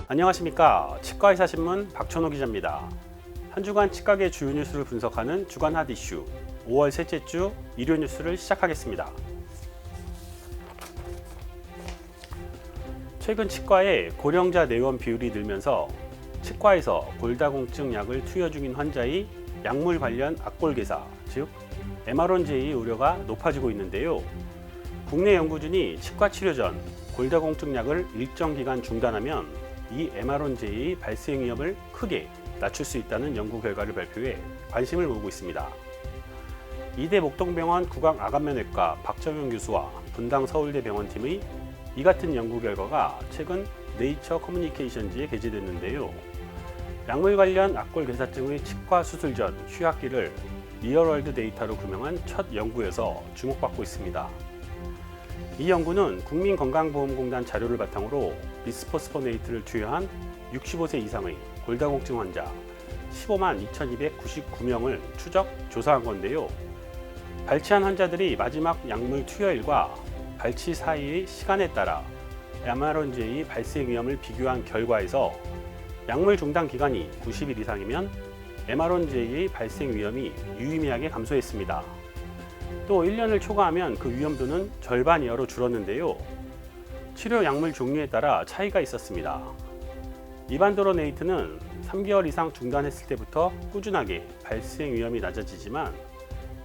안녕하십니까. 치과의사신문 박천호 기자입니다. 한 주간 치과계 주요 뉴스를 분석하는 주간 핫 이슈 5월 셋째 주 일요 뉴스를 시작하겠습니다. 최근 치과의 고령자 내원 비율이 늘면서 치과에서 골다공증 약을 투여 중인 환자의 약물 관련 악골계사, 즉 MR1J 우려가 높아지고 있는데요. 국내 연구진이 치과 치료 전 골다공증 약을 일정 기간 중단하면 이 MR1J 발생 위험을 크게 낮출 수 있다는 연구 결과를 발표해 관심을 모으고 있습니다. 이대 목동병원 구강암면외과 박정현 교수와 분당 서울대병원팀의 이 같은 연구 결과가 최근 네이처 커뮤니케이션지에 게재됐는데요. 약물 관련 악골괴사증의 치과 수술 전 휴학기를 리얼월드 데이터로 규명한 첫 연구여서 주목받고 있습니다. 이 연구는 국민건강보험공단 자료를 바탕으로 비스포스포네이트를 투여한 65세 이상의 골다공증 환자 15만 2,299명을 추적 조사한 건데요. 발치한 환자들이 마지막 약물 투여일과 발치 사이의 시간에 따라 MR1J 발생 위험을 비교한 결과에서 약물 중단 기간이 90일 이상이면 MR1J의 발생 위험이 유의미하게 감소했습니다. 또 1년을 초과하면 그 위험도는 절반 이하로 줄었는데요. 치료 약물 종류에 따라 차이가 있었습니다. 이반도로네이트는 3개월 이상 중단했을 때부터 꾸준하게 발생 위험이 낮아지지만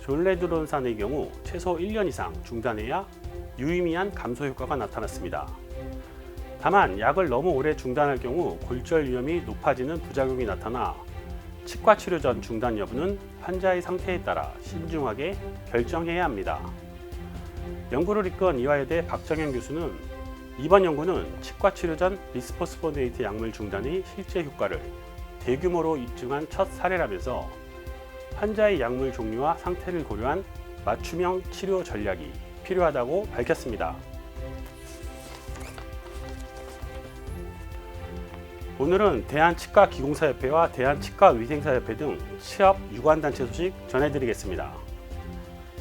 졸레드론산의 경우 최소 1년 이상 중단해야 유의미한 감소 효과가 나타났습니다. 다만 약을 너무 오래 중단할 경우 골절 위험이 높아지는 부작용이 나타나 치과 치료 전 중단 여부는 환자의 상태에 따라 신중하게 결정해야 합니다. 연구를 이끈 이화여대 박정현 교수는 이번 연구는 치과 치료 전 비스포스포네이트 약물 중단의 실제 효과를 대규모로 입증한 첫 사례라면서 환자의 약물 종류와 상태를 고려한 맞춤형 치료 전략이 필요하다고 밝혔습니다. 오늘은 대한치과기공사협회와 대한치과위생사협회 등 취업 유관단체 소식 전해드리겠습니다.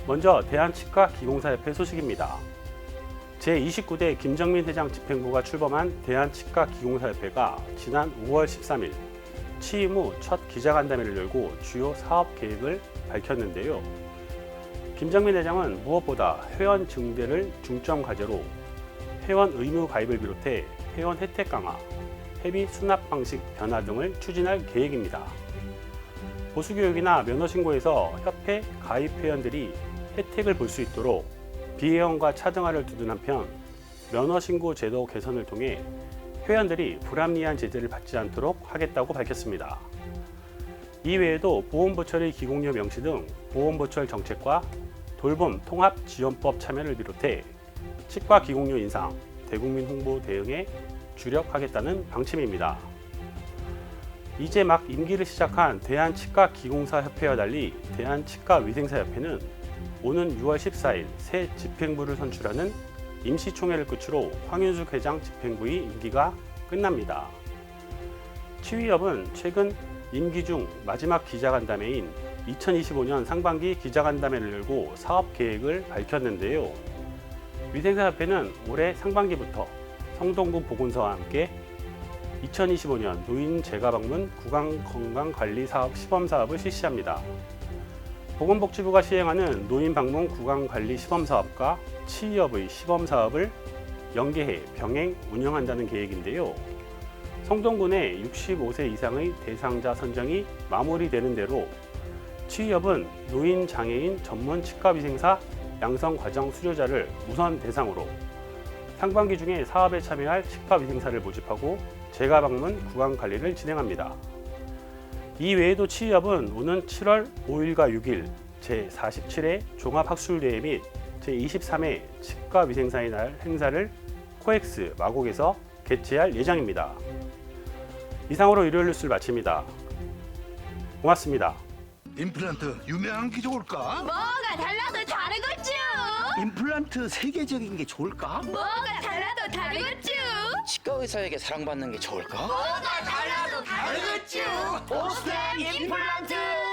먼저 대한치과기공사협회 소식입니다. 제29대 김정민 회장 집행부가 출범한 대한치과기공사협회가 지난 5월 13일 취임 후 첫 기자간담회를 열고 주요 사업 계획을 밝혔는데요. 김정민 회장은 무엇보다 회원 증대를 중점 과제로 회원 의무 가입을 비롯해 회원 혜택 강화, 회비 수납 방식 변화 등을 추진할 계획입니다. 보수교육이나 면허신고에서 협회 가입 회원들이 혜택을 볼 수 있도록 비회원과 차등화를 두둔 한편 면허신고 제도 개선을 통해 회원들이 불합리한 제재를 받지 않도록 하겠다고 밝혔습니다. 이외에도 보험보철의 기공료 명시 등 보험보철 정책과 돌봄 통합지원법 참여를 비롯해 치과 기공료 인상, 대국민 홍보 대응에 주력하겠다는 방침입니다. 이제 막 임기를 시작한 대한치과기공사협회와 달리 대한치과위생사협회는 오는 6월 14일 새 집행부를 선출하는 임시총회를 끝으로 황윤숙 회장 집행부의 임기가 끝납니다. 치위협은 최근 임기 중 마지막 기자간담회인 2025년 상반기 기자간담회를 열고 사업 계획을 밝혔는데요. 위생사협회는 올해 상반기부터 성동구 보건소와 함께 2025년 노인 재가방문 구강건강관리사업 시범사업을 실시합니다. 보건복지부가 시행하는 노인방문 구강관리 시범사업과 치의협의 시범사업을 연계해 병행 운영한다는 계획인데요. 성동구 내 65세 이상의 대상자 선정이 마무리되는 대로 치의협은 노인 장애인 전문 치과위생사 양성과정 수료자를 우선 대상으로 상반기 중에 사업에 참여할 치과위생사를 모집하고 재가방문 구강관리를 진행합니다. 이 외에도 치의협은 오는 7월 5일과 6일 제47회 종합학술대회 및 제23회 치과위생사의 날 행사를 코엑스 마곡에서 개최할 예정입니다. 이상으로 일요일 뉴스를 마칩니다. 고맙습니다. 임플란트 유명한 게 좋을까? 뭐가 달라도 다르겠죠. 임플란트 세계적인 게 좋을까? 뭐가 달라도 다르겠죠. 치과 의사에게 사랑받는 게 좋을까? 뭐가 달라도 다르겠죠. 오스템 임플란트!